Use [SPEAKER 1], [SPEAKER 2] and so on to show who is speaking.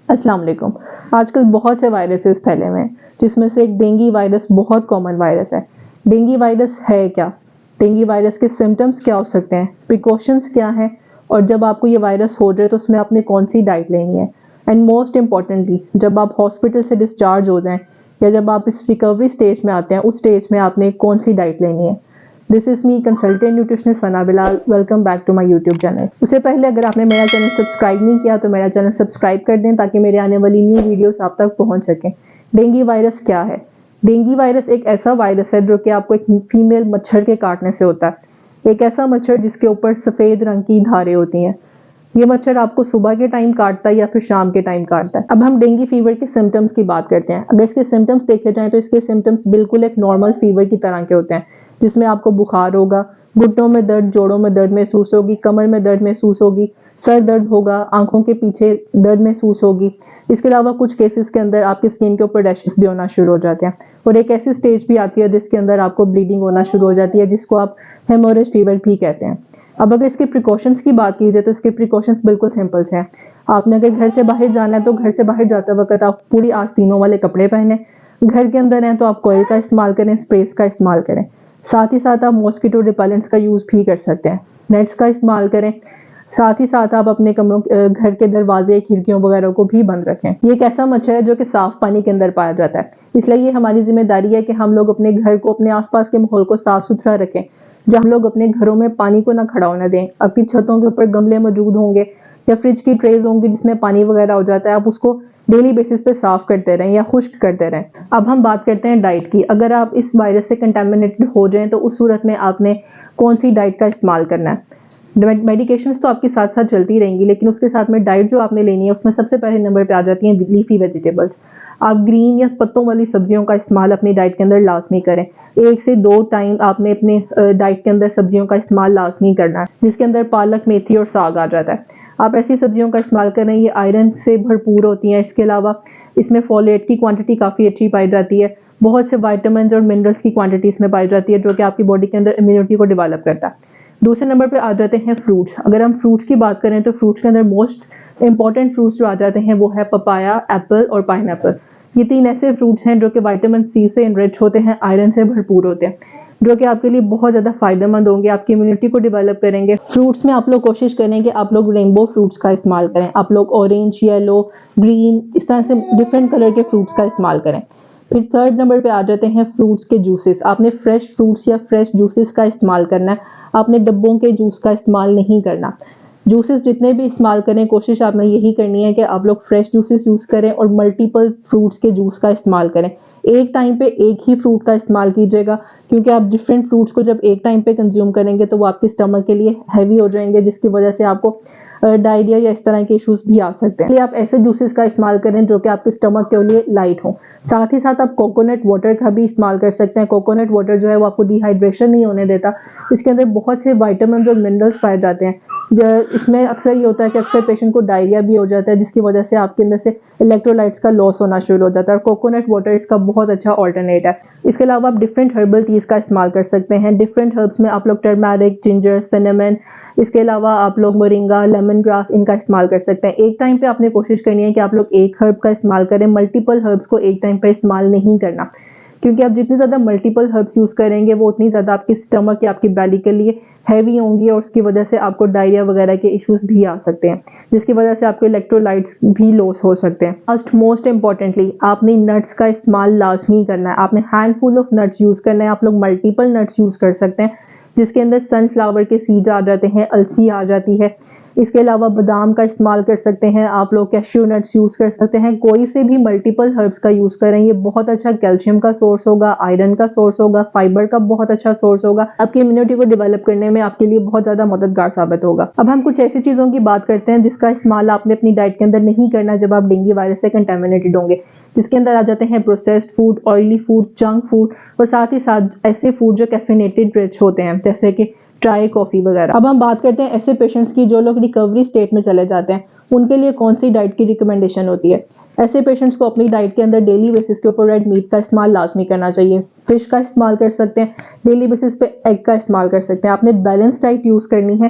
[SPEAKER 1] अस्सलाम वालेकुम। आजकल बहुत से वायरसेस फैले हुए हैं जिसमें से एक डेंगू वायरस बहुत कॉमन वायरस है। डेंगू वायरस है क्या? डेंगू वायरस के सिम्टम्स क्या हो सकते हैं, प्रिकॉशंस क्या हैं, और जब आपको ये वायरस हो जाए तो उसमें आपने कौन सी डाइट लेनी है, एंड मोस्ट इम्पॉर्टेंटली जब आप हॉस्पिटल से डिस्चार्ज हो जाएं या जब आप इस रिकवरी स्टेज में आते हैं उस स्टेज में आपने कौन सी डाइट लेनी है। This is me consultant nutritionist Sana Bilal. Welcome back to my YouTube channel. उससे पहले अगर आपने मेरा चैनल सब्सक्राइब नहीं किया तो मेरा चैनल सब्सक्राइब कर दें ताकि मेरे आने वाली न्यू वीडियोस आप तक पहुंच सकें। डेंगू वायरस क्या है? डेंगू वायरस एक ऐसा वायरस है जो कि आपको एक फीमेल मच्छर के काटने से होता है। एक ऐसा मच्छर जिसके ऊपर सफ़ेद रंग की धारें होती हैं। ये मच्छर आपको सुबह के टाइम काटता है या फिर शाम के टाइम काटता है। अब हम डेंगू फीवर के सिम्टम्स की बात करते हैं। अगर इसके सिम्टम्स देखे जाएं तो इसके सिम्टम्स बिल्कुल एक नॉर्मल फीवर की तरह के होते हैं, जिसमें आपको बुखार होगा, घुटनों में दर्द, जोड़ों में दर्द महसूस होगी, कमर में दर्द महसूस होगी, सर दर्द होगा, आंखों के पीछे दर्द महसूस होगी। इसके अलावा कुछ केसेस के अंदर आपकी स्किन के ऊपर रैशेस भी होना शुरू हो जाते हैं, और एक ऐसी स्टेज भी आती है जिसके अंदर आपको ब्लीडिंग होना शुरू हो जाती है, जिसको आप हेमोरेज फीवर भी कहते हैं। अब अगर इसके प्रिकॉशंस की बात की जाए तो इसके प्रिकॉशंस बिल्कुल सिंपल हैं। आपने अगर घर से बाहर जाना है तो घर से बाहर जाते वक्त आप पूरी आस्तीनों वाले कपड़े पहने। घर के अंदर हैं तो आप कॉइल का इस्तेमाल करें, स्प्रेस का इस्तेमाल करें। साथ ही साथ आप मॉस्किटो रिपेलेंट्स का यूज़ भी कर सकते हैं, नेट्स का इस्तेमाल करें। साथ ही साथ आप अपने कमरों घर के दरवाजे, खिड़कियों वगैरह को भी बंद रखें। ये एक ऐसा मच्छर है जो कि साफ पानी के अंदर पाया जाता है, इसलिए ये हमारी जिम्मेदारी है कि हम लोग अपने घर को, अपने आसपास के माहौल को साफ सुथरा रखें। जब हम लोग अपने घरों में पानी को ना खड़ा होने दें। आपकी छतों के ऊपर गमले मौजूद होंगे या फ्रिज की ट्रेज होंगी जिसमें पानी वगैरह हो जाता है, आप उसको डेली बेसिस पे साफ करते रहें या खुश्क करते रहें। अब हम बात करते हैं डाइट की। अगर आप इस वायरस से कंटेमिनेटेड हो जाएं तो उस सूरत में आपने कौन सी डाइट का इस्तेमाल करना है। मेडिकेशंस तो आपके साथ साथ चलती रहेंगी, लेकिन उसके साथ में डाइट जो आपने लेनी है उसमें सबसे पहले नंबर पे आ जाती हैं लीफी वेजिटेबल्स। आप ग्रीन या पत्तों वाली सब्जियों का इस्तेमाल अपनी डाइट के अंदर लाजमी करें। 1 से 2 टाइम आपने अपने डाइट के अंदर सब्जियों का इस्तेमाल लाजमी करना है, जिसके अंदर पालक, मेथी और साग आ जाता है। आप ऐसी सब्जियों का इस्तेमाल करें, ये आयरन से भरपूर होती हैं। इसके अलावा इसमें फोलेट की क्वांटिटी काफ़ी अच्छी पाई जाती है। बहुत से वाइटामिन और मिनरल्स की क्वांटिटी इसमें पाई जाती है जो कि आपकी बॉडी के अंदर इम्यूनिटी को डेवलप करता है। दूसरे नंबर पे आ जाते हैं फ्रूट्स। अगर हम फ्रूट्स की बात करें तो फ्रूट्स के अंदर मोस्ट इंपॉर्टेंट फ्रूट्स जो आ जाते हैं वो है पपाया, एप्पल और पाइनएप्पल। ये 3 ऐसे फ्रूट्स हैं जो कि विटामिन सी से इनरिच होते हैं, आयरन से भरपूर होते हैं, जो कि आपके लिए बहुत ज़्यादा फायदेमंद होंगे, आपकी इम्यूनिटी को डेवलप करेंगे। फ्रूट्स में आप लोग कोशिश करें कि आप लोग रेनबो फ्रूट्स का इस्तेमाल करें। आप लोग ऑरेंज, येलो, ग्रीन, इस तरह से डिफरेंट कलर के फ्रूट्स का इस्तेमाल करें। फिर थर्ड नंबर पे आ जाते हैं फ्रूट्स के जूसेस। आपने फ्रेश फ्रूट्स या फ्रेश जूसेस का इस्तेमाल करना है, आपने डब्बों के जूस का इस्तेमाल नहीं करना। जूसेस जितने भी इस्तेमाल करें, कोशिश आपने यही करनी है कि आप लोग फ्रेश जूसेस यूज़ करें और मल्टीपल फ्रूट्स के जूस का इस्तेमाल करें। एक टाइम पे एक ही फ्रूट का इस्तेमाल कीजिएगा, क्योंकि आप डिफरेंट फ्रूट्स को जब एक टाइम पे कंज्यूम करेंगे तो वो आपके स्टमक के लिए हैवी हो जाएंगे, जिसकी वजह से आपको डायरिया या इस तरह के इश्यूज भी आ सकते हैं। इसलिए आप ऐसे जूसेस का इस्तेमाल करें जो कि आपके स्टमक के लिए लाइट हो। साथ ही साथ आप कोकोनट वाटर का भी इस्तेमाल कर सकते हैं। कोकोनट वाटर जो है वो आपको डिहाइड्रेशन नहीं होने देता। इसके अंदर बहुत से विटामिन और मिनरल्स पाए जाते हैं। इसमें अक्सर ये होता है कि अक्सर पेशेंट को डायरिया भी हो जाता है, जिसकी वजह से आपके अंदर से इलेक्ट्रोलाइट्स का लॉस होना शुरू हो जाता है, और कोकोनट वाटर इसका बहुत अच्छा ऑल्टरनेट है। इसके अलावा आप डिफरेंट हर्बल टीज का इस्तेमाल कर सकते हैं। डिफरेंट हर्ब्स में आप लोग टर्मरिक, जिंजर, सिनेमन, इसके अलावा आप लोग मोरिंगा, लेमन ग्रास, इनका इस्तेमाल कर सकते हैं। एक टाइम पे आपने कोशिश करनी है कि आप लोग एक हर्ब का इस्तेमाल करें, मल्टीपल हर्ब्स को एक टाइम पे इस्तेमाल नहीं करना, क्योंकि आप जितनी ज़्यादा मल्टीपल हर्ब्स यूज़ करेंगे वो उतनी ज़्यादा आपके स्टमक या आपकी बैली के लिए हैवी होंगी, और उसकी वजह से आपको डायरिया वगैरह के इश्यूज भी आ सकते हैं, जिसकी वजह से आपके इलेक्ट्रोलाइट्स भी लॉस हो सकते हैं। मोस्ट इंपॉर्टेंटली आपने नट्स का इस्तेमाल लाजमी करना है। आपने हैंडफुल ऑफ नट्स यूज़ करना है। आप लोग मल्टीपल नट्स यूज़ कर सकते हैं, जिसके अंदर सनफ्लावर के सीड्स आ जाते हैं, अलसी आ जाती है। इसके अलावा बादाम का इस्तेमाल कर सकते हैं, आप लोग कैश्यू नट्स यूज़ कर सकते हैं। कोई से भी मल्टीपल हर्ब्स का यूज़ करें, ये बहुत अच्छा कैल्शियम का सोर्स होगा, आयरन का सोर्स होगा, फाइबर का बहुत अच्छा सोर्स होगा, आपकी इम्यूनिटी को डेवलप करने में आपके लिए बहुत ज़्यादा मददगार साबित होगा। अब हम कुछ ऐसी चीज़ों की बात करते हैं जिसका इस्तेमाल आपने अपनी डाइट के अंदर नहीं करना जब आप डेंगू वायरस से कंटेमिनेटेड होंगे, जिसके अंदर आ जाते हैं processed food, oily food, junk food, और साथ ही साथ ऐसे फूड जो कैफिनेटेड रिच होते हैं, जैसे कि चाय, कॉफ़ी वगैरह। अब हम बात करते हैं ऐसे पेशेंट्स की जो लोग रिकवरी स्टेट में चले जाते हैं, उनके लिए कौन सी डाइट की रिकमेंडेशन होती है। ऐसे पेशेंट्स को अपनी डाइट के अंदर डेली बेसिस के ऊपर रेड मीट का इस्तेमाल लाजमी करना चाहिए। फिश का इस्तेमाल कर सकते हैं, डेली बेसिस पे एग का इस्तेमाल कर सकते हैं। आपने बैलेंस डाइट यूज़ करनी है।